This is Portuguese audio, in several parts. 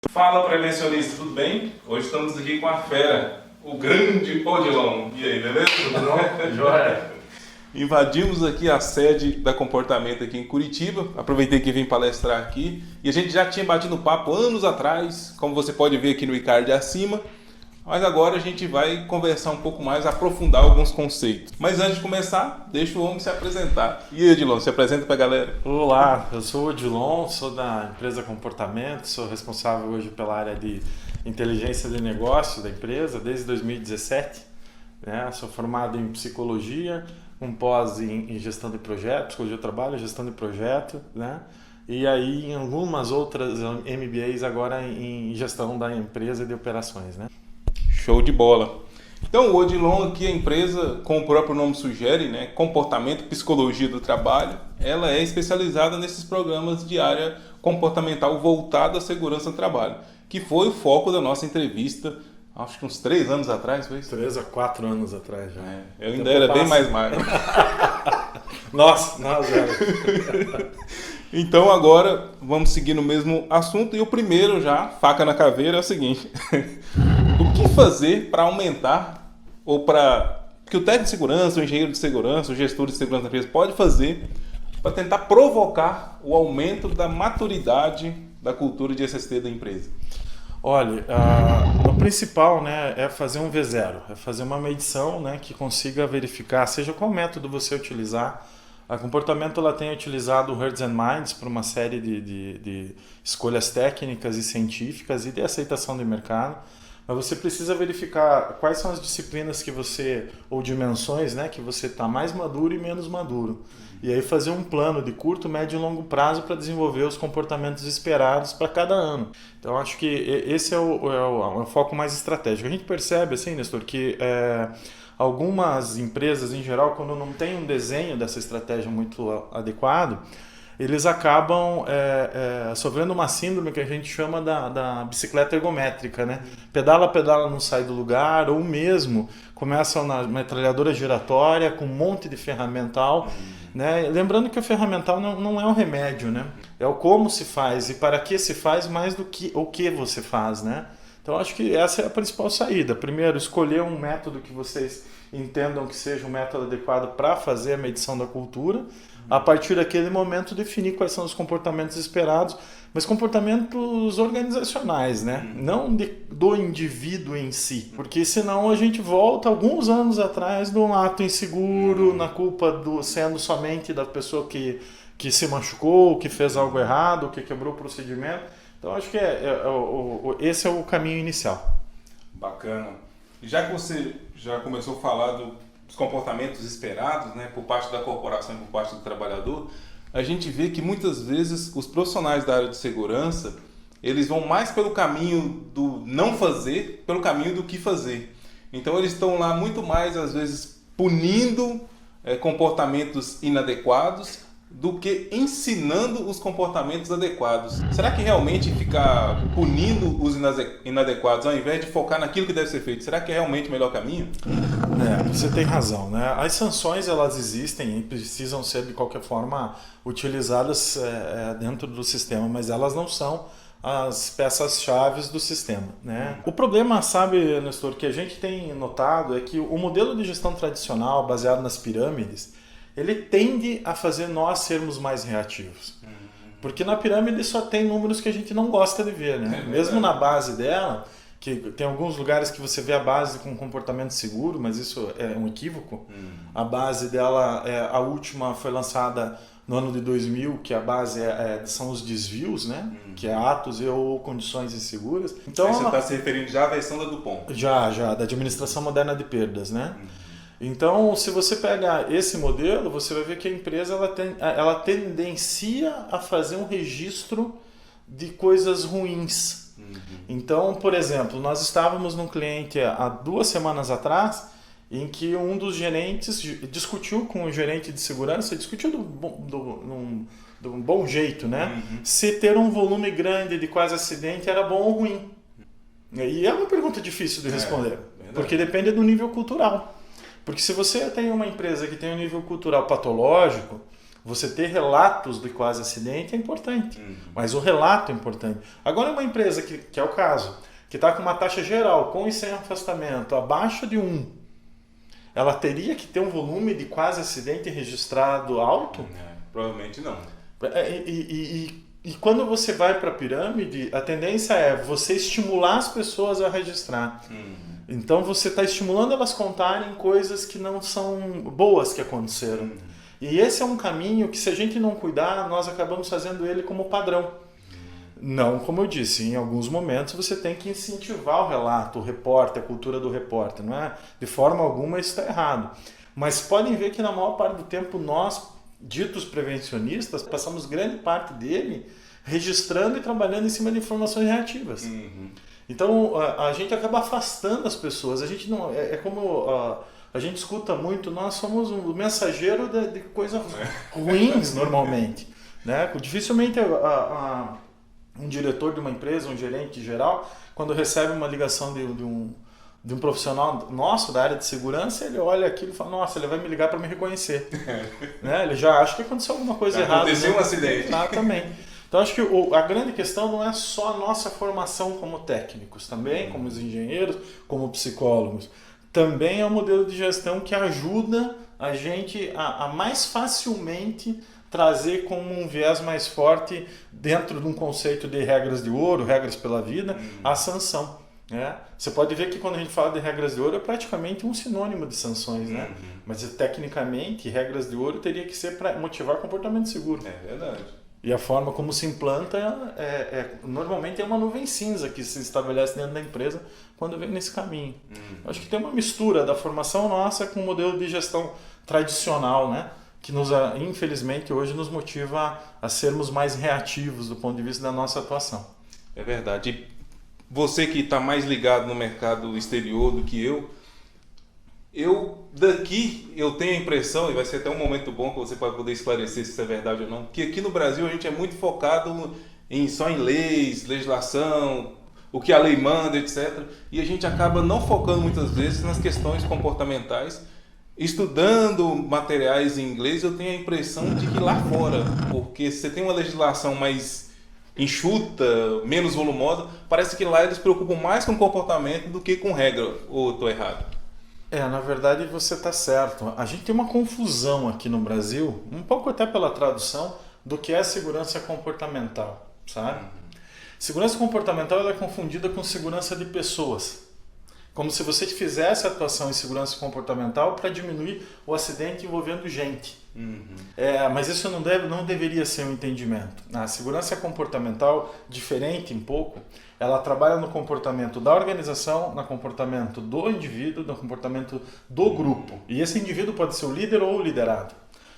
Fala, prevencionista, tudo bem? Hoje estamos aqui com a fera, o grande Odilon. E aí, beleza? Tudo bom? Joia. Invadimos aqui a sede da Comportamento aqui em Curitiba. Aproveitei que vim palestrar aqui. E a gente já tinha batido papo anos atrás, como você pode ver aqui no e-card acima. Mas agora a gente vai conversar um pouco mais, aprofundar alguns conceitos. Mas antes de começar, deixa o homem se apresentar. E aí, Odilon, se apresenta pra galera. Olá, eu sou o Odilon, sou da empresa Comportamento, sou responsável hoje pela área de inteligência de negócio da empresa desde 2017. Né? Sou formado em psicologia, com pós em gestão de projetos, psicologia do trabalho, gestão de projeto, né? E aí em algumas outras MBAs agora em gestão da empresa e de operações, né? Show de bola. Então, o Odilon aqui, a empresa, como o próprio nome sugere, né, comportamento, psicologia do trabalho, ela é especializada nesses programas de área comportamental voltada à segurança do trabalho, que foi o foco da nossa entrevista, acho que uns 3 anos atrás, foi isso? 3 a 4 anos atrás já. Eu ainda era bem mais magro. Nossa, Então agora vamos seguir no mesmo assunto e o primeiro já, faca na caveira, é o seguinte. O que fazer para aumentar ou para que o técnico de segurança, o engenheiro de segurança, o gestor de segurança da empresa pode fazer para tentar provocar o aumento da maturidade da cultura de SST da empresa? Olha, o principal, né, é fazer um V0, é fazer uma medição, né, que consiga verificar, seja qual método você utilizar. A Comportamento ela tem utilizado o Hearts and Minds para uma série de escolhas técnicas e científicas e de aceitação de mercado. Mas você precisa verificar quais são as disciplinas que você, ou dimensões, né, que você está mais maduro e menos maduro. E aí fazer um plano de curto, médio e longo prazo para desenvolver os comportamentos esperados para cada ano. Então acho que esse é o foco mais estratégico. A gente percebe, assim, Nestor, que algumas empresas em geral, quando não tem um desenho dessa estratégia muito adequado, eles acabam sofrendo uma síndrome que a gente chama da bicicleta ergométrica, né? Pedala, não sai do lugar, ou mesmo começam na metralhadora giratória com um monte de ferramental, né? Lembrando que o ferramental não é um remédio, né? É o como se faz e para que se faz mais do que o que você faz, né? Então acho que essa é a principal saída. Primeiro, escolher um método que vocês entendam que seja um método adequado para fazer a medição da cultura. A partir daquele momento, definir quais são os comportamentos esperados, mas comportamentos organizacionais, né? Não do indivíduo em si. Porque senão a gente volta alguns anos atrás de um ato inseguro, na culpa sendo somente da pessoa que se machucou, que fez algo errado, que quebrou o procedimento. Então acho que esse é o caminho inicial. Bacana. E já que você já começou a falar dos comportamentos esperados, né, por parte da corporação e por parte do trabalhador, a gente vê que muitas vezes os profissionais da área de segurança, eles vão mais pelo caminho do não fazer, pelo caminho do que fazer. Então eles estão lá muito mais, às vezes, punindo comportamentos inadequados do que ensinando os comportamentos adequados. Será que realmente ficar punindo os inadequados ao invés de focar naquilo que deve ser feito, será que é realmente o melhor caminho? Você tem razão, né? As sanções elas existem e precisam ser de qualquer forma utilizadas dentro do sistema, mas elas não são as peças-chave do sistema, né? O problema, sabe, Nestor, que a gente tem notado é que o modelo de gestão tradicional baseado nas pirâmides ele tende a fazer nós sermos mais reativos. Porque na pirâmide só tem números que a gente não gosta de ver, né? Mesmo na base dela, que tem alguns lugares que você vê a base com comportamento seguro, mas isso é um equívoco. A base dela, a última foi lançada no ano de 2000, que a base são os desvios, né? Que é atos ou condições inseguras. Então, você está se referindo já à versão da Dupont? Já, da administração moderna de perdas, né? Então, se você pegar esse modelo, você vai ver que a empresa ela tendencia a fazer um registro de coisas ruins. Então, por exemplo, nós estávamos num cliente há 2 semanas atrás em que um dos gerentes discutiu com o gerente de segurança, discutiu de um bom jeito, né? Se ter um volume grande de quase acidente era bom ou ruim. E é uma pergunta difícil de responder, porque depende do nível cultural. Porque se você tem uma empresa que tem um nível cultural patológico, Você ter relatos de quase acidente é importante, mas o relato é importante. Agora, uma empresa que é o caso, que está com uma taxa geral, com e sem afastamento, abaixo de 1, ela teria que ter um volume de quase acidente registrado alto? Provavelmente não. E quando você vai para a pirâmide, a tendência é você estimular as pessoas a registrar. Então você está estimulando elas contarem coisas que não são boas que aconteceram. E esse é um caminho que, se a gente não cuidar, nós acabamos fazendo ele como padrão. Não, como eu disse, em alguns momentos você tem que incentivar o relato, o repórter, a cultura do repórter. Não é? De forma alguma isso está errado. Mas podem ver que na maior parte do tempo nós, ditos prevencionistas, passamos grande parte dele registrando e trabalhando em cima de informações reativas. Então a gente acaba afastando as pessoas. A gente não é como a gente escuta muito, nós somos um mensageiro de coisas ruins normalmente, né? Dificilmente um diretor de uma empresa, um gerente geral, quando recebe uma ligação de um profissional nosso da área de segurança, ele olha aquilo e fala, nossa, ele vai me ligar para me reconhecer. Né? Ele já acha que aconteceu alguma coisa errada. Aconteceu um acidente. Exatamente. Então, acho que a grande questão não é só a nossa formação como técnicos, também como os engenheiros, como psicólogos. Também é um modelo de gestão que ajuda a gente a mais facilmente trazer como um viés mais forte dentro de um conceito de regras de ouro, regras pela vida, a sanção. Né? Você pode ver que quando a gente fala de regras de ouro é praticamente um sinônimo de sanções, né? Mas tecnicamente regras de ouro teria que ser para motivar comportamento seguro. É verdade. E a forma como se implanta normalmente é uma nuvem cinza que se estabelece dentro da empresa quando vem nesse caminho. Acho que tem uma mistura da formação nossa com o modelo de gestão tradicional, né? Que infelizmente hoje nos motiva a sermos mais reativos do ponto de vista da nossa atuação. É verdade. E você que está mais ligado no mercado exterior do que eu tenho a impressão, e vai ser até um momento bom que você vai poder esclarecer se isso é verdade ou não, que aqui no Brasil a gente é muito focado só em leis, legislação, o que a lei manda, etc. E a gente acaba não focando muitas vezes nas questões comportamentais. Estudando materiais em inglês, eu tenho a impressão de que lá fora, porque você tem uma legislação mais enxuta, menos volumosa, parece que lá eles se preocupam mais com comportamento do que com regra, ou estou errado? Na verdade você está certo. A gente tem uma confusão aqui no Brasil, um pouco até pela tradução, do que é segurança comportamental, sabe? Segurança comportamental ela é confundida com segurança de pessoas. Como se você fizesse atuação em segurança comportamental para diminuir o acidente envolvendo gente. Mas isso não deveria ser um entendimento. A segurança comportamental, diferente um pouco, ela trabalha no comportamento da organização, no comportamento do indivíduo, no comportamento do grupo. E esse indivíduo pode ser o líder ou o liderado.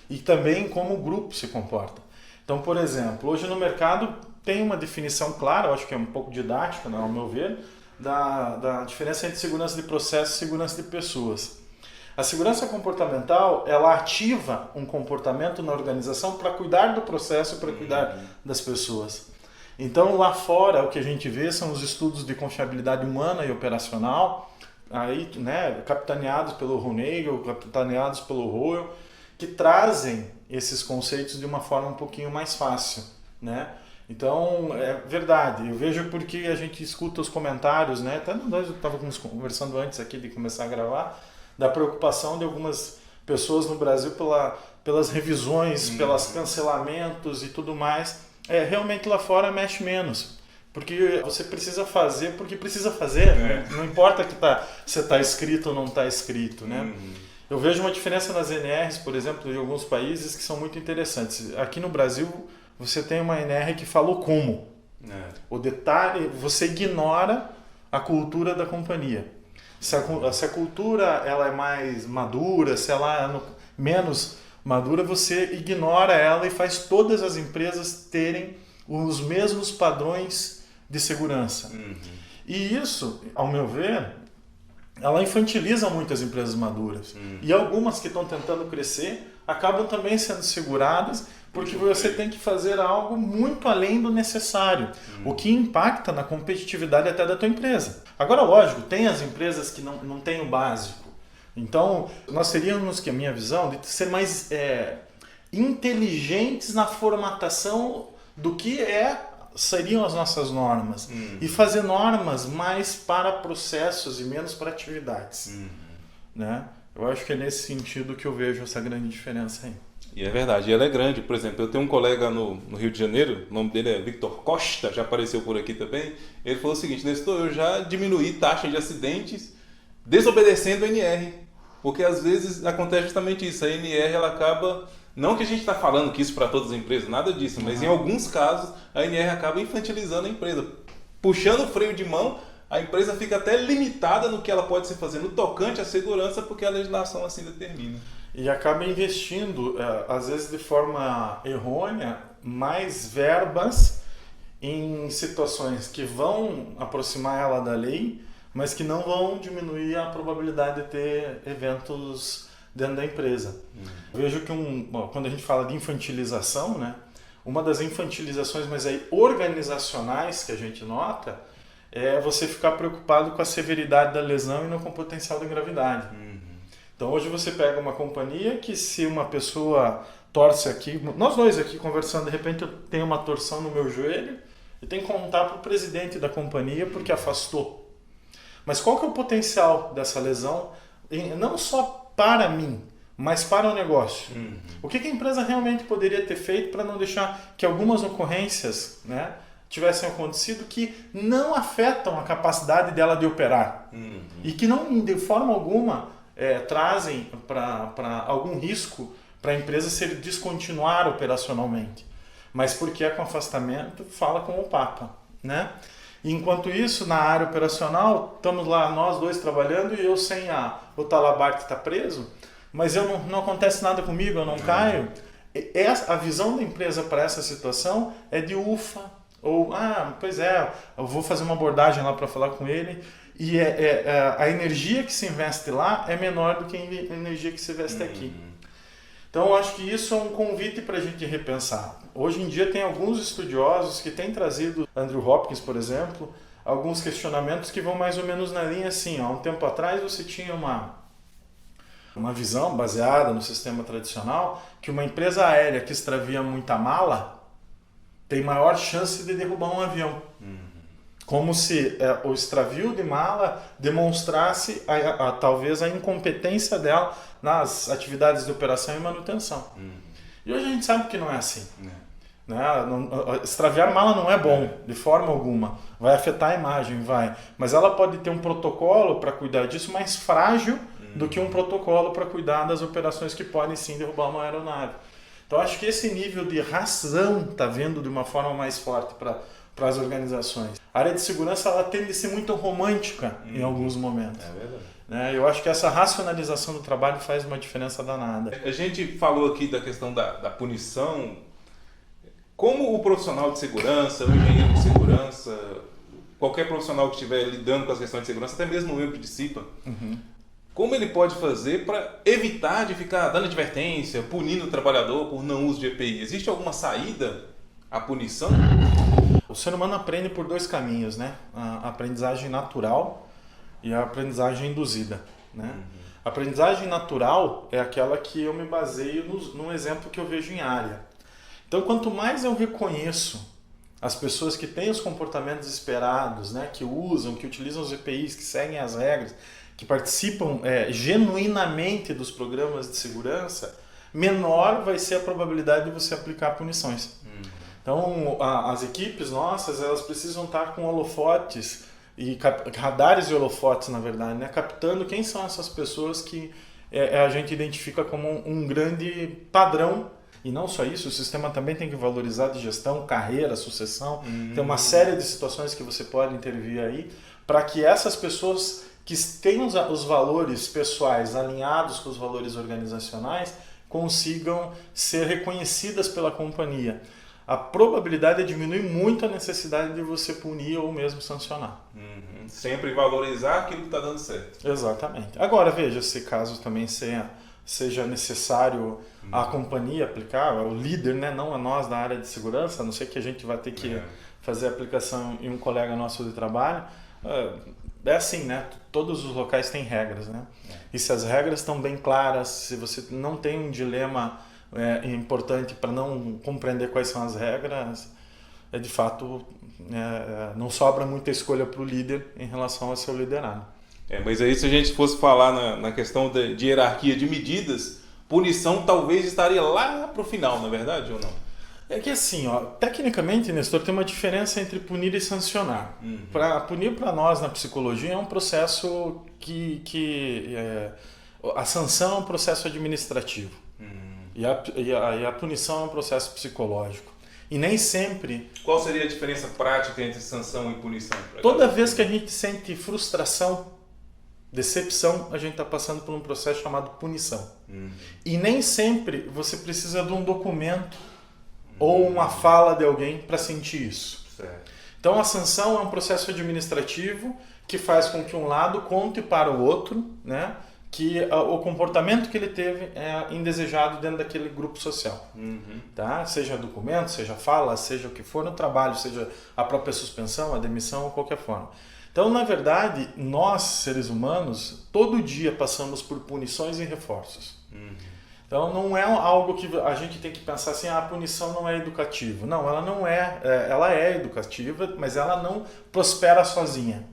E também como o grupo se comporta. Então, por exemplo, hoje no mercado tem uma definição clara, eu acho que é um pouco didática, ao meu ver, da diferença entre segurança de processo e segurança de pessoas. A segurança comportamental, ela ativa um comportamento na organização para cuidar do processo, para cuidar das pessoas. Então, lá fora, o que a gente vê são os estudos de confiabilidade humana e operacional, aí, né, capitaneados pelo Honegel, capitaneados pelo Royal, que trazem esses conceitos de uma forma um pouquinho mais fácil, né? Então, é verdade, eu vejo porque a gente escuta os comentários, né? Até nós estávamos conversando antes aqui de começar a gravar, da preocupação de algumas pessoas no Brasil pelas revisões, pelos cancelamentos e tudo mais. Realmente lá fora mexe menos, porque você precisa fazer porque precisa fazer, né? Não importa se está escrito ou não está escrito, né? Eu vejo uma diferença nas NRs, por exemplo, de alguns países que são muito interessantes. Aqui no Brasil, você tem uma NR que falou como. O detalhe, você ignora a cultura da companhia. Se a cultura ela é mais madura, se ela é menos madura, você ignora ela e faz todas as empresas terem os mesmos padrões de segurança. E isso, ao meu ver, ela infantiliza muitas empresas maduras. E algumas que estão tentando crescer acabam também sendo seguradas porque você tem que fazer algo muito além do necessário, o que impacta na competitividade até da tua empresa. Agora, lógico, tem as empresas que não têm o básico. Então, nós teríamos, que a minha visão, de ser mais inteligentes na formatação do que seriam as nossas normas. E fazer normas mais para processos e menos para atividades. Né? Eu acho que é nesse sentido que eu vejo essa grande diferença aí. E é verdade, e ela é grande. Por exemplo, eu tenho um colega no Rio de Janeiro, o nome dele é Victor Costa, já apareceu por aqui também. Ele falou o seguinte: Nestor, eu já diminuí taxa de acidentes desobedecendo a NR. Porque às vezes acontece justamente isso, a NR ela acaba... Não que a gente está falando que isso para todas as empresas, nada disso, mas em alguns casos a NR acaba infantilizando a empresa. Puxando o freio de mão, a empresa fica até limitada no que ela pode se fazer no tocante à segurança, porque a legislação assim determina. E acaba investindo, às vezes de forma errônea, mais verbas em situações que vão aproximar ela da lei, mas que não vão diminuir a probabilidade de ter eventos dentro da empresa. Vejo que quando a gente fala de infantilização, né, uma das infantilizações, mas aí organizacionais que a gente nota, é você ficar preocupado com a severidade da lesão e não com o potencial de gravidade. Então hoje você pega uma companhia que, se uma pessoa torce aqui, nós dois aqui conversando, de repente eu tenho uma torção no meu joelho e tenho que contar para o presidente da companhia porque afastou. Mas qual que é o potencial dessa lesão, não só para mim, mas para o negócio? O que a empresa realmente poderia ter feito para não deixar que algumas ocorrências, né, tivessem acontecido que não afetam a capacidade dela de operar e que não, de forma alguma, trazem para algum risco para a empresa se ele descontinuar operacionalmente, mas porque é com afastamento, fala com o Papa, né? E enquanto isso, na área operacional, estamos lá nós dois trabalhando e eu sem o talabar que está preso, mas não acontece nada comigo, eu não caio. A visão da empresa para essa situação é de ufa, ou pois é, eu vou fazer uma abordagem lá para falar com ele, e a energia que se investe lá é menor do que a energia que se investe aqui. Então eu acho que isso é um convite para a gente repensar. Hoje em dia tem alguns estudiosos que têm trazido, Andrew Hopkins, por exemplo, alguns questionamentos que vão mais ou menos na linha assim. Há um tempo atrás você tinha uma visão baseada no sistema tradicional que uma empresa aérea que extravia muita mala tem maior chance de derrubar um avião. Como se o extravio de mala demonstrasse talvez a incompetência dela nas atividades de operação e manutenção. E hoje a gente sabe que não é assim. Né? Extraviar mala não é bom, de forma alguma. Vai afetar a imagem, vai. Mas ela pode ter um protocolo para cuidar disso mais frágil do que um protocolo para cuidar das operações que podem sim derrubar uma aeronave. Então acho que esse nível de razão está vindo de uma forma mais forte para as organizações. A área de segurança ela tende a ser muito romântica em alguns momentos. É verdade. Eu acho que essa racionalização do trabalho faz uma diferença danada. A gente falou aqui da questão da punição. Como o profissional de segurança, o engenheiro de segurança, qualquer profissional que estiver lidando com as questões de segurança, até mesmo o meu que participa, como ele pode fazer para evitar de ficar dando advertência, punindo o trabalhador por não uso de EPI? Existe alguma saída à punição? O ser humano aprende por dois caminhos, né? A aprendizagem natural e a aprendizagem induzida, né? A aprendizagem natural é aquela que eu me baseio no exemplo que eu vejo em área. Então, quanto mais eu reconheço as pessoas que têm os comportamentos esperados, né? Que usam, que utilizam os EPIs, que seguem as regras, que participam genuinamente dos programas de segurança, menor vai ser a probabilidade de você aplicar punições. Então, as equipes nossas, elas precisam estar com holofotes, radares e holofotes, na verdade, né? Captando quem são essas pessoas que a gente identifica como um grande padrão. E não só isso, o sistema também tem que valorizar de gestão, carreira, sucessão. Tem uma série de situações que você pode intervir aí, para que essas pessoas que têm os valores pessoais alinhados com os valores organizacionais consigam ser reconhecidas pela companhia. A probabilidade é diminuir muito a necessidade de você punir ou mesmo sancionar. Sempre valorizar aquilo que está dando certo. Exatamente. Agora, veja, se caso também seja necessário a companhia aplicar, o líder, né, não a nós da área de segurança, a não ser que a gente vai ter que fazer a aplicação em um colega nosso de trabalho. É assim, né? Todos os locais têm regras, né? E se as regras estão bem claras, se você não tem um dilema importante para não compreender quais são as regras, de fato, não sobra muita escolha para o líder em relação ao seu liderado. Mas aí se a gente fosse falar na questão de hierarquia de medidas, punição talvez estaria lá para o final, não é verdade ou não? É que assim, tecnicamente, Nestor, tem uma diferença entre punir e sancionar. Punir para nós na psicologia é um processo a sanção é um processo administrativo e a punição é um processo psicológico. E nem sempre... Qual seria a diferença prática entre sanção e punição? Toda vez que a gente sente frustração, decepção, a gente está passando por um processo chamado punição. E nem sempre você precisa de um documento ou uma fala de alguém para sentir isso. Certo. Então a sanção é um processo administrativo que faz com que um lado conte para o outro, né, que o comportamento que ele teve é indesejado dentro daquele grupo social. Tá? Seja documento, seja fala, seja o que for no trabalho, seja a própria suspensão, a demissão ou qualquer forma. Então, na verdade, nós, seres humanos, todo dia passamos por punições e reforços. Então, não é algo que a gente tem que pensar assim, a punição não é educativa. Não, ela não ela é educativa, mas ela não prospera sozinha.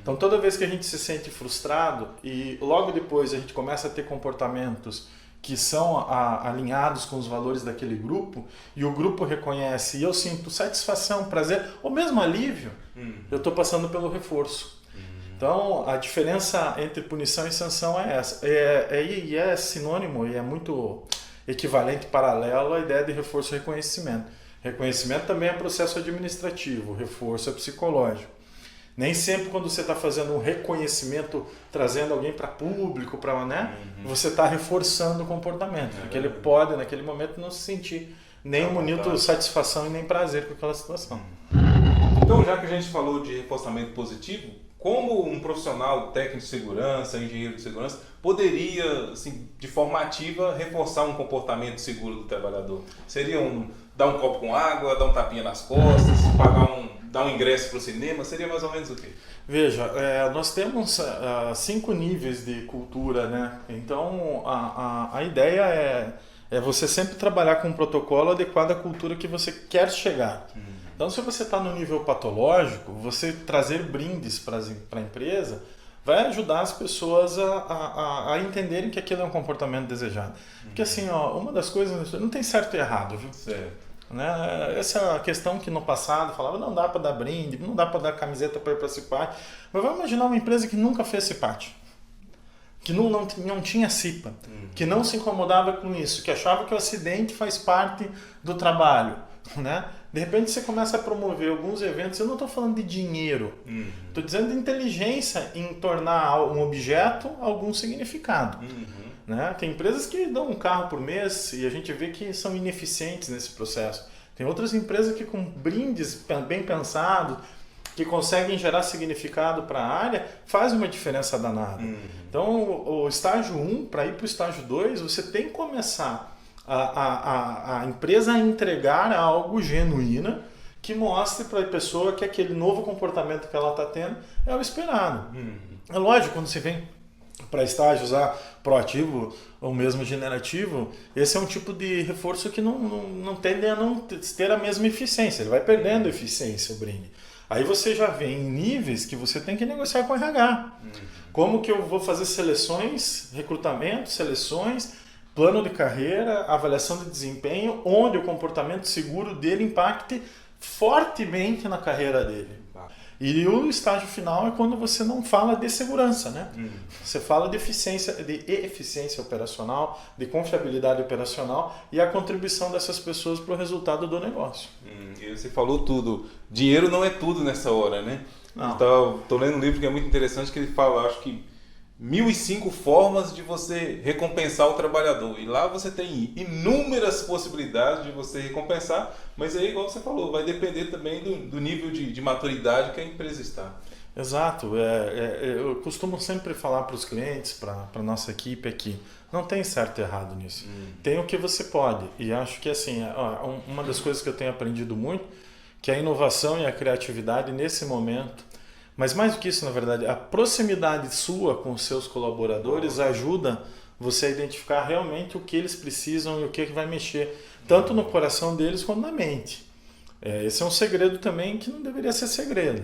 Então, toda vez que a gente se sente frustrado e logo depois a gente começa a ter comportamentos que são alinhados com os valores daquele grupo e o grupo reconhece e eu sinto satisfação, prazer ou mesmo alívio, eu estou passando pelo reforço. Então, a diferença entre punição e sanção é essa. E é sinônimo e é muito equivalente, paralelo à ideia de reforço e reconhecimento. Reconhecimento também é processo administrativo, reforço é psicológico. Nem sempre quando você está fazendo um reconhecimento, trazendo alguém para público, você está reforçando o comportamento. Porque ele pode, naquele momento, não se sentir nem um minuto de satisfação e nem prazer com aquela situação. Então, já que a gente falou de reforçamento positivo, como um profissional técnico de segurança, engenheiro de segurança, poderia, assim, de forma ativa, reforçar um comportamento seguro do trabalhador? Seria dar um copo com água, dar um tapinha nas costas, dar um ingresso para o cinema? Seria mais ou menos o quê? Veja, nós temos 5 níveis de cultura, né? Então, a ideia é você sempre trabalhar com um protocolo adequado à cultura que você quer chegar. Então, se você está no nível patológico, você trazer brindes para a empresa vai ajudar as pessoas a entenderem que aquilo é um comportamento desejado. Porque assim, uma das coisas, não tem certo e errado, viu? Certo. Né? Essa é a questão que no passado falava, não dá para dar brinde, não dá para dar camiseta para ir para CIPAT. Mas vamos imaginar uma empresa que nunca fez CIPAT, que não tinha CIPA, que não se incomodava com isso, que achava que o acidente faz parte do trabalho, né? De repente você começa a promover alguns eventos, eu não estou falando de dinheiro, estou dizendo de inteligência em tornar um objeto algum significado. Né? Tem empresas que dão um carro por mês e a gente vê que são ineficientes nesse processo. Tem outras empresas que com brindes bem pensados, que conseguem gerar significado para a área, faz uma diferença danada. Então, o estágio 1, para ir para o estágio 2, você tem que começar a empresa a entregar algo genuíno que mostre para a pessoa que aquele novo comportamento que ela está tendo é o esperado. É lógico, quando você vem para estágios proativo ou mesmo generativo, esse é um tipo de reforço que não tende a não ter a mesma eficiência, ele vai perdendo eficiência, o brinde. Aí você já vem em níveis que você tem que negociar com o RH. Como que eu vou fazer seleções, recrutamento, seleções, plano de carreira, avaliação de desempenho, onde o comportamento seguro dele impacte fortemente na carreira dele. E o estágio final é quando você não fala de segurança, né? Você fala de eficiência operacional, de confiabilidade operacional e a contribuição dessas pessoas para o resultado do negócio. E você falou tudo. Dinheiro não é tudo nessa hora, né? Não. Estou lendo um livro que é muito interessante, que ele fala, acho que 1005 formas de você recompensar o trabalhador. E lá você tem inúmeras possibilidades de você recompensar, mas aí, igual você falou, vai depender também do nível de maturidade que a empresa está. Exato. Eu costumo sempre falar para os clientes, para a nossa equipe aqui, não tem certo e errado nisso. Tem o que você pode. E acho que assim, uma das coisas que eu tenho aprendido muito, que a inovação e a criatividade nesse momento, mas mais do que isso, na verdade, a proximidade sua com os seus colaboradores ajuda você identificar realmente o que eles precisam e o que vai mexer, tanto no coração deles quanto na mente. Esse é um segredo também que não deveria ser segredo.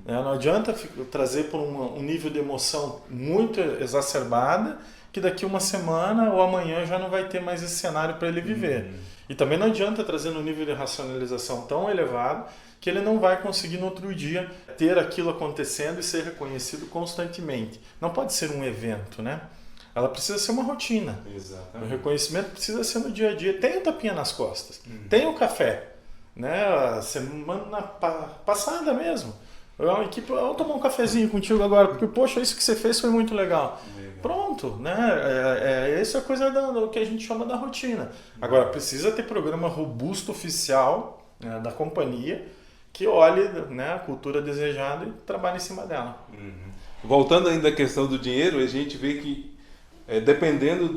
Não adianta trazer por um nível de emoção muito exacerbada que daqui uma semana ou amanhã já não vai ter mais esse cenário para ele viver. E também não adianta trazer um nível de racionalização tão elevado que ele não vai conseguir no outro dia ter aquilo acontecendo e ser reconhecido constantemente. Não pode ser um evento, né? Ela precisa ser uma rotina. Exatamente. O reconhecimento precisa ser no dia a dia. Tem o tapinha nas costas, tem o café. Né? A semana passada mesmo. Vamos tomar um cafezinho contigo agora, porque, poxa, isso que você fez foi muito legal. Pronto, né? Essa é a coisa do que a gente chama da rotina. Agora, precisa ter programa robusto, oficial, né, da companhia, que olhe, né, a cultura desejada e trabalhe em cima dela. Voltando ainda à questão do dinheiro, a gente vê que, dependendo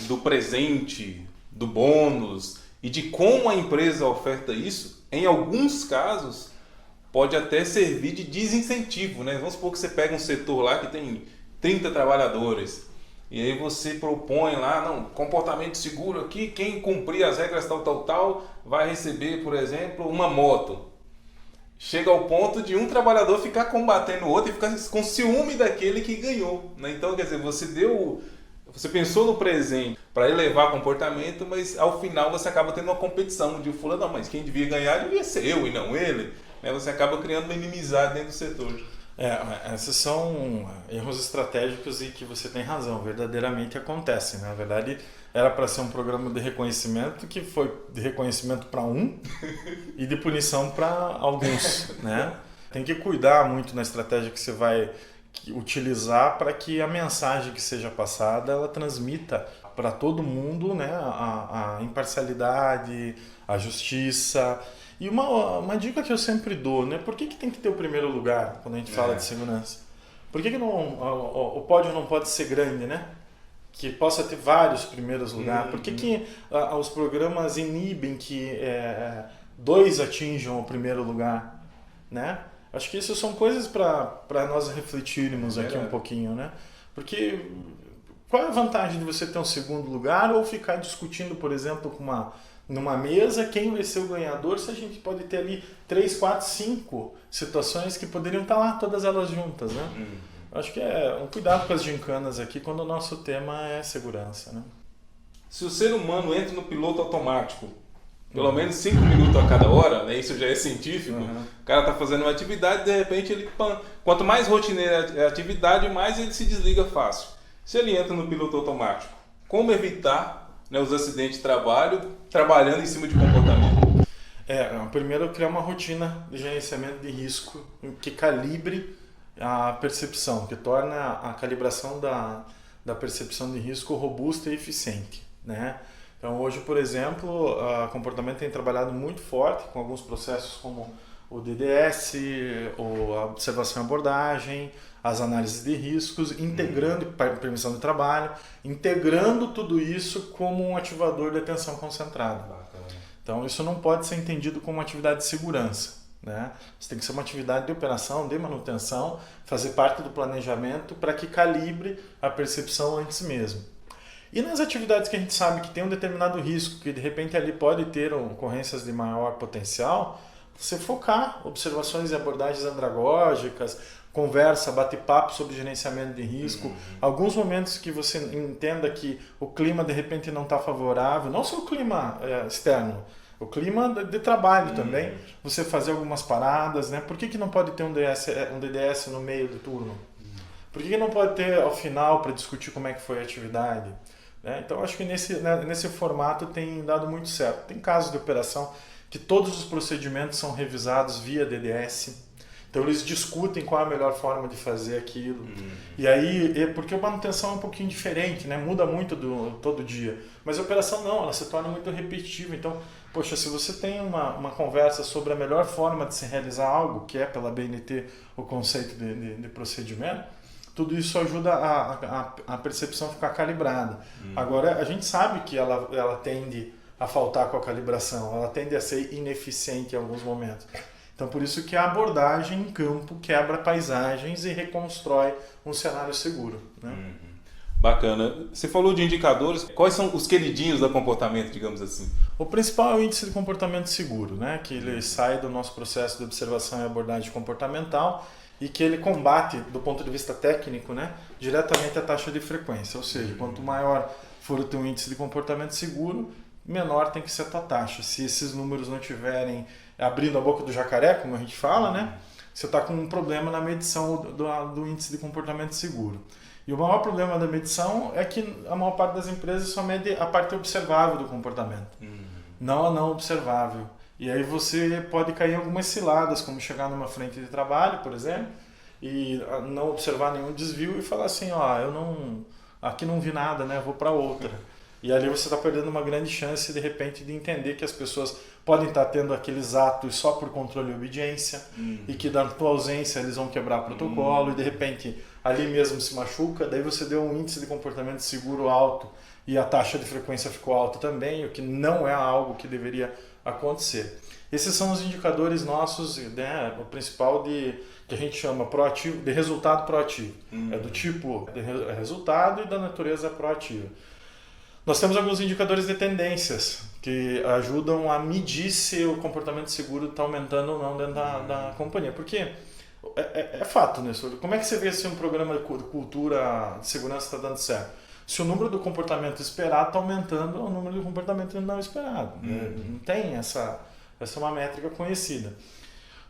do presente, do bônus e de como a empresa oferta isso, em alguns casos pode até servir de desincentivo, né? Vamos supor que você pega um setor lá que tem 30 trabalhadores e aí você propõe lá, não, comportamento seguro aqui, quem cumprir as regras tal, vai receber, por exemplo, uma moto. Chega ao ponto de um trabalhador ficar combatendo o outro e ficar com ciúme daquele que ganhou, né? Então, quer dizer, você pensou no presente para elevar comportamento, mas ao final você acaba tendo uma competição de fulano, não, mas quem devia ganhar devia ser eu e não ele. Né? Você acaba criando uma inimizade dentro do setor. Esses são erros estratégicos e que você tem razão, verdadeiramente acontecem. Na verdade, era para ser um programa de reconhecimento que foi de reconhecimento para um e de punição para alguns. Né? Tem que cuidar muito na estratégia que você vai utilizar para que a mensagem que seja passada ela transmita para todo mundo, né, a imparcialidade, a justiça. E uma dica que eu sempre dou, né, por que tem que ter o primeiro lugar quando a gente fala de segurança? Por que não, o pódio não pode ser grande, né? Que possa ter vários primeiros lugares. Por que os programas inibem que 2 atinjam o primeiro lugar, né? Acho que isso são coisas para nós refletirmos aqui um pouquinho, né? Porque qual é a vantagem de você ter um segundo lugar ou ficar discutindo, por exemplo, numa mesa quem vai ser o ganhador, se a gente pode ter ali 3, 4, 5 situações que poderiam estar lá, todas elas juntas, né? Acho que é um cuidado com as gincanas aqui quando o nosso tema é segurança, né? Se o ser humano entra no piloto automático, pelo menos 5 minutos a cada hora, né? Isso já é científico. O cara está fazendo uma atividade, de repente quanto mais rotineira é a atividade, mais ele se desliga fácil. Se ele entra no piloto automático, como evitar, né, os acidentes de trabalho trabalhando em cima de comportamento? Primeiro criar uma rotina de gerenciamento de risco que calibre a percepção, que torne a calibração da percepção de risco robusta e eficiente, né? Então hoje, por exemplo, o comportamento tem trabalhado muito forte com alguns processos como o DDS, a observação e abordagem, as análises de riscos, integrando permissão de trabalho, integrando tudo isso como um ativador de atenção concentrada. Então isso não pode ser entendido como uma atividade de segurança, né? Isso tem que ser uma atividade de operação, de manutenção, fazer parte do planejamento para que calibre a percepção antes mesmo. E nas atividades que a gente sabe que tem um determinado risco, que de repente ali pode ter ocorrências de maior potencial, você focar observações e abordagens andragógicas, conversa, bate-papo sobre gerenciamento de risco, alguns momentos que você entenda que o clima de repente não está favorável, não só o clima externo, o clima de trabalho também, você fazer algumas paradas, né? Por que não pode ter um DDS no meio do turno? Por que não pode ter ao final para discutir como é que foi a atividade? Então acho que nesse formato tem dado muito certo. Tem casos de operação que todos os procedimentos são revisados via DDS. Então eles discutem qual é a melhor forma de fazer aquilo. E aí, porque a manutenção é um pouquinho diferente, né? Muda muito todo dia. Mas a operação não, ela se torna muito repetitiva. Então, poxa, se você tem uma conversa sobre a melhor forma de se realizar algo, que é pela BNT o conceito de procedimento, tudo isso ajuda a percepção ficar calibrada. Agora, a gente sabe que ela tende a faltar com a calibração, ela tende a ser ineficiente em alguns momentos. Então, por isso que a abordagem em campo quebra paisagens e reconstrói um cenário seguro, né? Bacana. Você falou de indicadores. Quais são os queridinhos do comportamento, digamos assim? O principal é o índice de comportamento seguro, né? Que ele sai do nosso processo de observação e abordagem comportamental e que ele combate, do ponto de vista técnico, né, diretamente a taxa de frequência. Ou seja, quanto maior for o teu índice de comportamento seguro, menor tem que ser a tua taxa. Se esses números não estiverem abrindo a boca do jacaré, como a gente fala, né, você está com um problema na medição do índice de comportamento seguro. E o maior problema da medição é que a maior parte das empresas só mede a parte observável do comportamento, não a não observável. E aí você pode cair em algumas ciladas, como chegar numa frente de trabalho, por exemplo, e não observar nenhum desvio e falar assim, ó, aqui não vi nada, né, vou para outra. E ali você está perdendo uma grande chance, de repente, de entender que as pessoas podem estar tendo aqueles atos só por controle e obediência, e que da tua ausência eles vão quebrar protocolo, e de repente ali mesmo se machuca, daí você deu um índice de comportamento seguro alto e a taxa de frequência ficou alta também, o que não é algo que deveria acontecer. Esses são os indicadores nossos, né, o principal que a gente chama proativo, de resultado proativo. É do tipo de resultado e da natureza proativa. Nós temos alguns indicadores de tendências que ajudam a medir se o comportamento seguro está aumentando ou não dentro da companhia. Porque é fato, né? Como é que você vê se um programa de cultura de segurança está dando certo? Se o número do comportamento esperado está aumentando ou o número do comportamento não esperado. Não tem essa é uma métrica conhecida.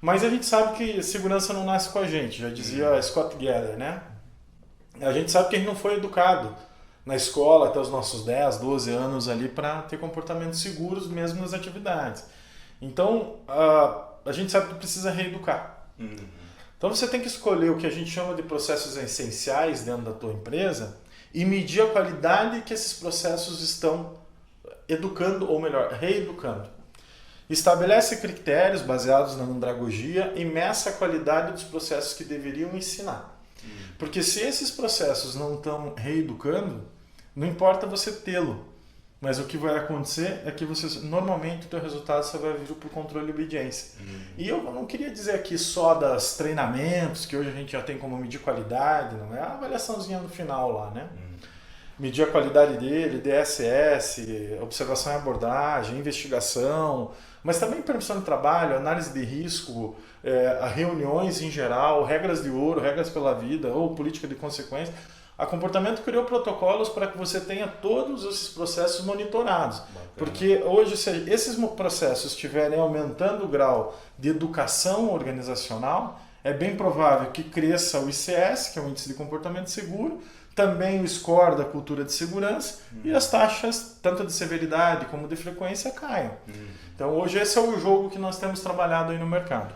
Mas a gente sabe que segurança não nasce com a gente, já dizia Scott Geller, né? A gente sabe que a gente não foi educado na escola até os nossos 10, 12 anos ali para ter comportamentos seguros mesmo nas atividades. Então, a gente sabe que precisa reeducar. Então você tem que escolher o que a gente chama de processos essenciais dentro da tua empresa e medir a qualidade que esses processos estão educando, ou melhor, reeducando. Estabelece critérios baseados na andragogia e meça a qualidade dos processos que deveriam ensinar. Porque se esses processos não estão reeducando, não importa você tê-lo, mas o que vai acontecer é que normalmente o teu resultado só vai vir por controle e obediência. E eu não queria dizer aqui só dos treinamentos, que hoje a gente já tem como medir qualidade, não é a avaliaçãozinha no final lá, né? Medir a qualidade dele, DSS, observação e abordagem, investigação, mas também permissão de trabalho, análise de risco, reuniões em geral, regras de ouro, regras pela vida ou política de consequência. A Comportamento criou protocolos para que você tenha todos esses processos monitorados. Bacana. Porque hoje, se esses processos estiverem aumentando o grau de educação organizacional, é bem provável que cresça o ICS, que é o Índice de Comportamento Seguro, também o score da cultura de segurança e as taxas, tanto de severidade como de frequência, caiam. Então hoje esse é o jogo que nós temos trabalhado aí no mercado.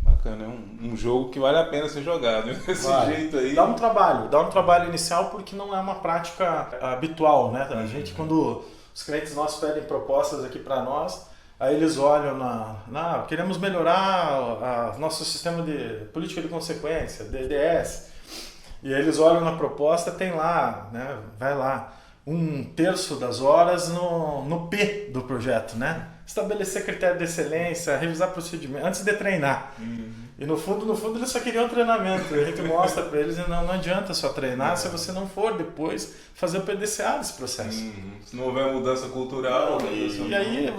Bacana, é um jogo que vale a pena ser jogado, desse jeito aí. Dá um trabalho inicial porque não é uma prática habitual, né? A gente, quando os clientes nossos pedem propostas aqui para nós, aí eles olham queremos melhorar nosso sistema de política de consequência, DDS. E aí eles olham na proposta, tem lá, né, vai lá, 1/3 das horas no P do projeto, né? Estabelecer critério de excelência, revisar procedimento, antes de treinar. E no fundo eles só queriam treinamento. A gente mostra para eles, não adianta só treinar se você não for depois fazer o PDCA desse processo. Se não houver mudança cultural... E aí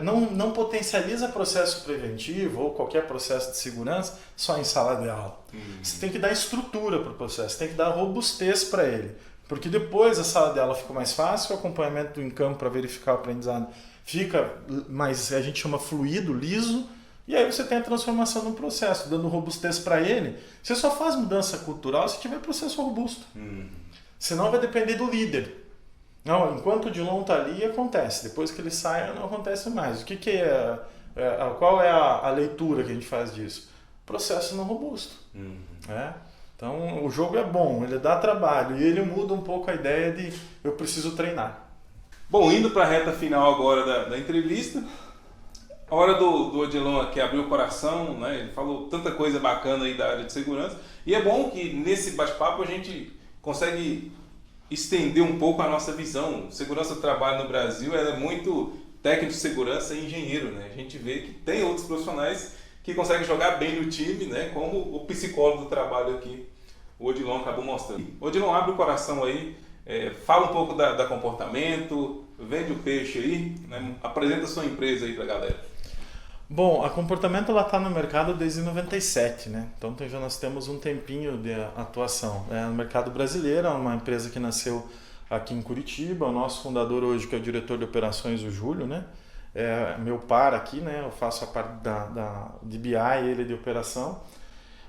não potencializa processo preventivo ou qualquer processo de segurança só em sala de aula. Você tem que dar estrutura para o processo, tem que dar robustez para ele. Porque depois a sala de aula fica mais fácil, o acompanhamento em campo para verificar o aprendizado fica mais, a gente chama fluido, liso, e aí você tem a transformação no processo, dando robustez para ele. Você só faz mudança cultural se tiver processo robusto. Senão vai depender do líder. Não, enquanto o Dilon está ali, acontece. Depois que ele sai, não acontece mais. O que qual é a leitura que a gente faz disso? Processo não robusto. Então o jogo é bom, ele dá trabalho e ele muda um pouco a ideia de eu preciso treinar. Bom, indo para a reta final agora da entrevista, a hora do Odilon aqui abriu o coração, né? Ele falou tanta coisa bacana aí da área de segurança, e é bom que nesse bate-papo a gente consegue estender um pouco a nossa visão. Segurança do trabalho no Brasil é muito técnico de segurança e engenheiro, né? A gente vê que tem outros profissionais que conseguem jogar bem no time, né? Como o psicólogo do trabalho aqui o Odilon acabou mostrando. Odilon, abre o coração aí, fala um pouco da comportamento, vende o peixe aí, né? Apresenta a sua empresa aí pra galera. Bom, a Comportamento está no mercado desde 97, né? Então já nós temos um tempinho de atuação. No mercado brasileiro, é uma empresa que nasceu aqui em Curitiba. O nosso fundador hoje, que é o diretor de operações, o Júlio, né? É meu par aqui, né? Eu faço a parte de BI e ele de operação.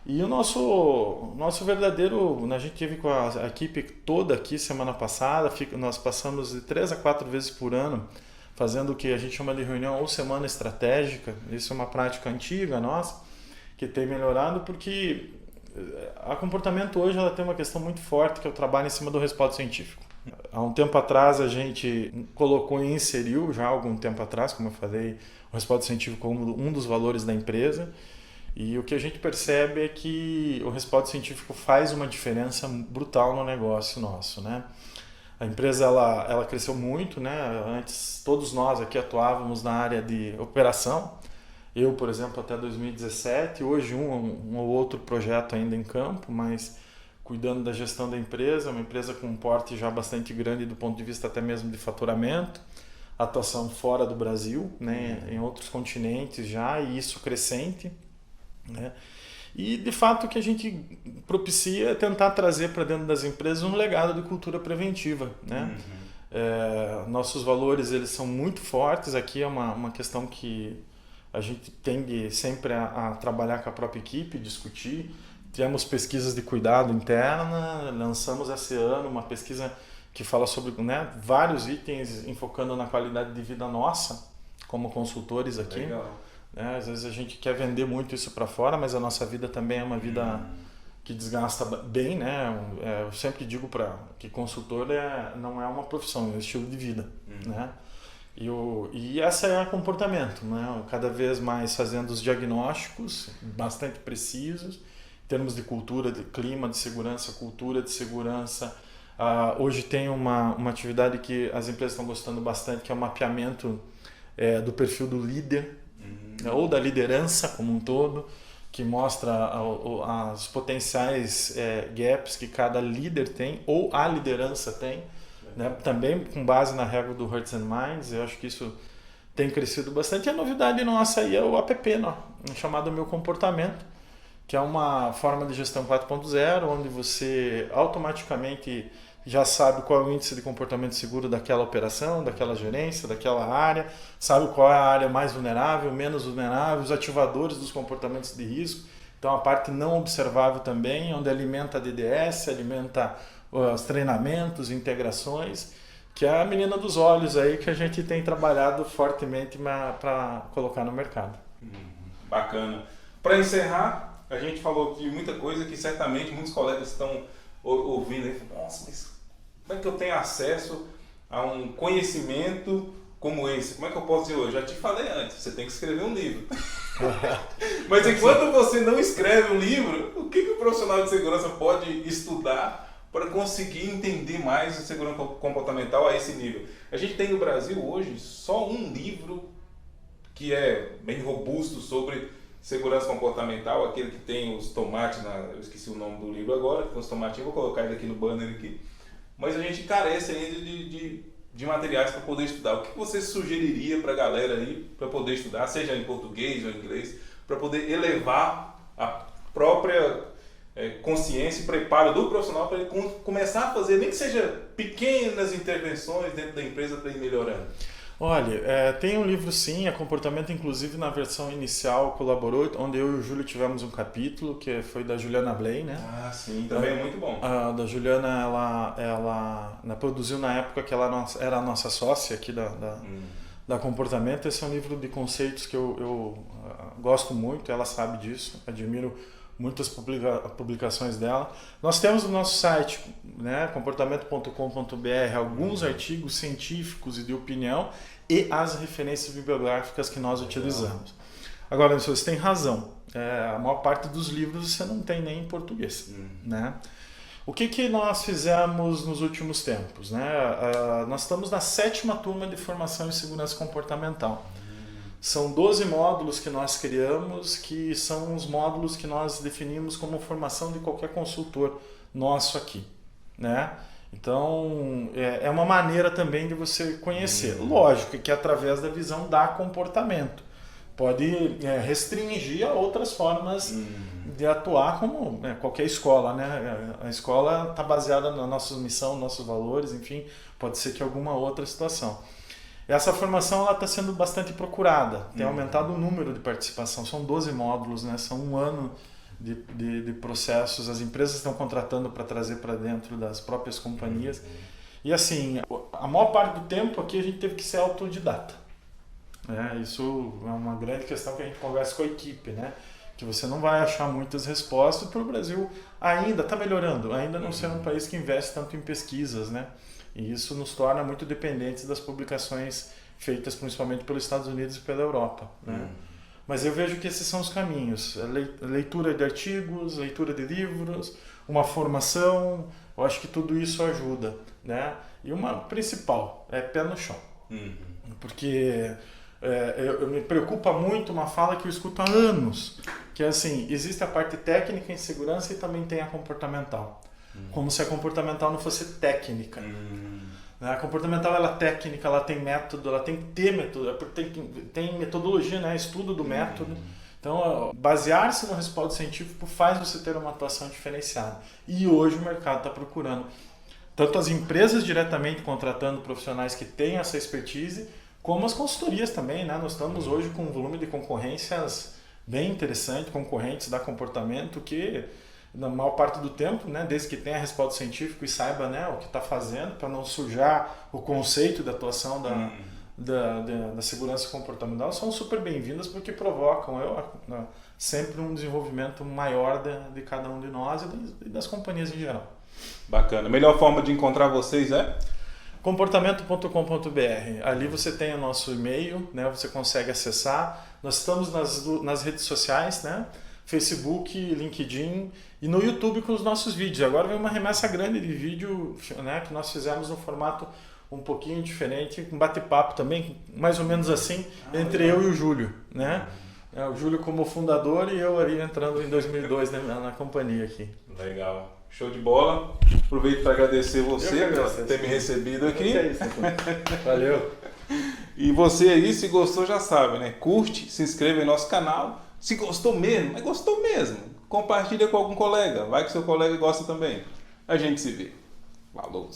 E o nosso verdadeiro, a gente teve com a equipe toda aqui semana passada, nós passamos de 3 a 4 vezes por ano fazendo o que a gente chama de reunião ou semana estratégica. Isso é uma prática antiga nossa, que tem melhorado porque a Comportamento hoje ela tem uma questão muito forte, que é o trabalho em cima do respaldo científico. Há um tempo atrás a gente colocou e inseriu, já há algum tempo atrás, como eu falei, o respaldo científico como um dos valores da empresa. E o que a gente percebe é que o respaldo científico faz uma diferença brutal no negócio nosso, né? A empresa ela cresceu muito, né? Antes todos nós aqui atuávamos na área de operação. Eu, por exemplo, até 2017. Hoje um ou outro projeto ainda em campo, mas cuidando da gestão da empresa. Uma empresa com um porte já bastante grande do ponto de vista até mesmo de faturamento. Atuação fora do Brasil, né? Em outros continentes já, e isso crescente, né? E, de fato, o que a gente propicia é tentar trazer para dentro das empresas um legado de cultura preventiva, né? Nossos valores eles são muito fortes. Aqui é uma questão que a gente tende sempre a trabalhar com a própria equipe, discutir. Tivemos pesquisas de cuidado interna, lançamos esse ano uma pesquisa que fala sobre, né, vários itens enfocando na qualidade de vida nossa, como consultores aqui. Legal. Às vezes a gente quer vender muito isso para fora, mas a nossa vida também é uma vida que desgasta bem, né? Eu sempre digo que consultor não é uma profissão, é um estilo de vida, né? E essa é o comportamento, né? Cada vez mais fazendo os diagnósticos bastante precisos, em termos de cultura, de clima, de segurança, cultura de segurança. Hoje tem uma atividade que as empresas estão gostando bastante, que é o mapeamento do perfil do líder, ou da liderança como um todo, que mostra as potenciais gaps que cada líder tem ou a liderança tem, né? Também com base na regra do Hearts and Minds. Eu acho que isso tem crescido bastante. E a novidade nossa aí é o app, chamado Meu Comportamento, que é uma forma de gestão 4.0, onde você automaticamente já sabe qual é o índice de comportamento seguro daquela operação, daquela gerência, daquela área, sabe qual é a área mais vulnerável, menos vulnerável, os ativadores dos comportamentos de risco. Então a parte não observável também, onde alimenta a DDS, alimenta os treinamentos, integrações, que é a menina dos olhos aí que a gente tem trabalhado fortemente para colocar no mercado. Bacana. Para encerrar, a gente falou de muita coisa que certamente muitos colegas estão ouvindo aí. Nossa, mas como é que eu tenho acesso a um conhecimento como esse? Como é que eu posso dizer hoje? Já te falei antes, você tem que escrever um livro. Mas enquanto você não escreve um livro, o que o profissional de segurança pode estudar para conseguir entender mais a segurança comportamental a esse nível? A gente tem no Brasil hoje só um livro que é bem robusto sobre segurança comportamental, aquele que tem os tomates, eu esqueci o nome do livro agora, tem os tomatinhos, vou colocar ele aqui no banner aqui. Mas a gente carece ainda de materiais para poder estudar. O que você sugeriria para a galera aí para poder estudar, seja em português ou em inglês, para poder elevar a própria consciência e preparo do profissional para ele começar a fazer, nem que seja pequenas intervenções dentro da empresa para ir melhorando? Olha, tem um livro sim, a Comportamento, inclusive na versão inicial colaborou, onde eu e o Júlio tivemos um capítulo, que foi da Juliana Bley, né? Ah, sim, também é muito bom. Da Juliana, ela produziu na época que ela era a nossa sócia aqui da Comportamento. Esse é um livro de conceitos que eu gosto muito, ela sabe disso, admiro muitas publicações dela. Nós temos no nosso site, né, comportamento.com.br, alguns artigos científicos e de opinião e as referências bibliográficas que nós utilizamos. Agora, você tem razão, a maior parte dos livros você não tem nem em português, né? O que nós fizemos nos últimos tempos, né? Nós estamos na 7ª turma de formação em segurança comportamental. São 12 módulos que nós criamos, que são os módulos que nós definimos como formação de qualquer consultor nosso aqui, né? Então, é uma maneira também de você conhecer. Lógico que através da visão da comportamento. Pode restringir a outras formas de atuar, como qualquer escola, né? A escola está baseada na nossa missão, nossos valores, enfim, pode ser que alguma outra situação. Essa formação está sendo bastante procurada, tem aumentado o número de participação, são 12 módulos, né? São um ano de processos, as empresas estão contratando para trazer para dentro das próprias companhias. E assim, a maior parte do tempo aqui a gente teve que ser autodidata. Isso é uma grande questão que a gente conversa com a equipe, né? Que você não vai achar muitas respostas, porque o Brasil ainda está melhorando, ainda não ser um país que investe tanto em pesquisas, né? E isso nos torna muito dependentes das publicações feitas principalmente pelos Estados Unidos e pela Europa, né? Mas eu vejo que esses são os caminhos: leitura de artigos, leitura de livros, uma formação. Eu acho que tudo isso ajuda, né? E uma principal é pé no chão, porque eu me preocupa muito uma fala que eu escuto há anos, que é assim: existe a parte técnica em segurança e também tem a comportamental, como se a comportamental não fosse técnica. A comportamental ela é técnica, ela tem método, ela tem que ter método, tem metodologia, né? Estudo do método. Então, basear-se no respaldo científico faz você ter uma atuação diferenciada. E hoje o mercado está procurando tanto as empresas diretamente contratando profissionais que têm essa expertise, como as consultorias também, né? Nós estamos hoje com um volume de concorrências bem interessante, concorrentes da comportamento que, na maior parte do tempo, né, desde que tenha respaldo científico e saiba, né, o que está fazendo, para não sujar o conceito de atuação da segurança comportamental, são super bem-vindas porque provocam sempre um desenvolvimento maior de cada um de nós e das companhias em geral. Bacana. A melhor forma de encontrar vocês é? Comportamento.com.br. Ali você tem o nosso e-mail, né, você consegue acessar. Nós estamos nas redes sociais, né? Facebook, LinkedIn e no YouTube com os nossos vídeos. Agora vem uma remessa grande de vídeo, né, que nós fizemos no formato um pouquinho diferente, um bate-papo também, mais ou menos assim, entre eu e o Júlio, né? O Júlio como fundador e eu ali entrando em 2002 na companhia aqui. Legal. Show de bola. Aproveito para agradecer você por ter me recebido aqui. É isso, valeu. E você aí, se gostou, já sabe, né? Curte, se inscreva em nosso canal. Se gostou mesmo, mas gostou mesmo, compartilha com algum colega. Vai que seu colega gosta também. A gente se vê. Falou!